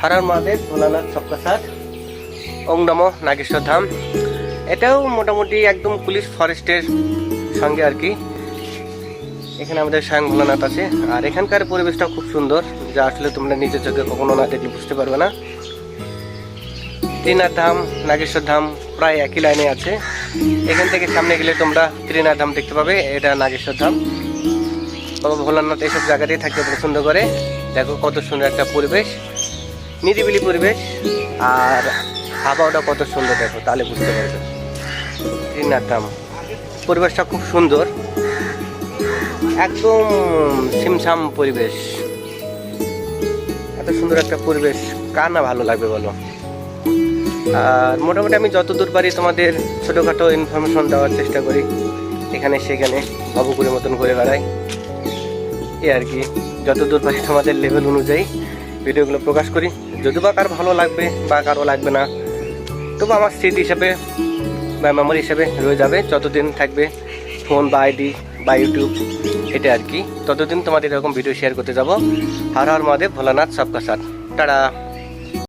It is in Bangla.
হর হর মহাদেব, ভোলানাথ সবকা সাথ, ওম নমো নাগেশ্বর ধাম। এটাও মোটামুটি একদম পুলিশ ফরেস্টের সঙ্গে আর কি। এখানে আমাদের স্বয়ং ভোলানাথ আছে। আর এখানকার পরিবেশটা খুব সুন্দর, যা আসলে তোমরা নিজের চোখে কখনো না দেখলে বুঝতে পারবে না। ত্রিনাথ ধাম, নাগেশ্বর ধাম প্রায় একই লাইনে আছে। এখান থেকে সামনে গেলে তোমরা ত্রিনাথ ধাম দেখতে পাবে, এটা নাগেশ্বর ধাম। বাবা ভোলানাথ এইসব জায়গাতেই থাকতে পছন্দ করে। দেখো কত সুন্দর একটা পরিবেশ, নিরিবিলি পরিবেশ, আর আবহাওয়াটা কত সুন্দর, দেখো তাহলে বুঝতে পারবে। ত্রিনাথ ধাম পরিবেশটা খুব সুন্দর, একদম ছিমছাম পরিবেশ। এত সুন্দর একটা পরিবেশ কার না ভালো লাগবে বলো। আর মোটামুটি আমি যতদূর পারি তোমাদের ছোটোখাটো ইনফরমেশন দেওয়ার চেষ্টা করি। এখানে সেখানে ভাবুকুরের মতন ঘুরে বেড়াই, এই আর কি। যতদূর পারি তোমাদের লেভেল অনুযায়ী ভিডিওগুলো প্রকাশ করি। যদি বা কার ভালো লাগবে বা কারো লাগবে না, তবু আমার স্মৃতি হিসাবে বা মেমোরি হিসাবে রয়ে যাবে। যতদিন থাকবে ফোন বা আইডি বা ইউটিউব, এটা আর কি, ততদিন তোমাদের এরকম ভিডিও শেয়ার করতে যাব। হর হর মহাদেব, ভোলানাথ সবকা সাথ। টাটা।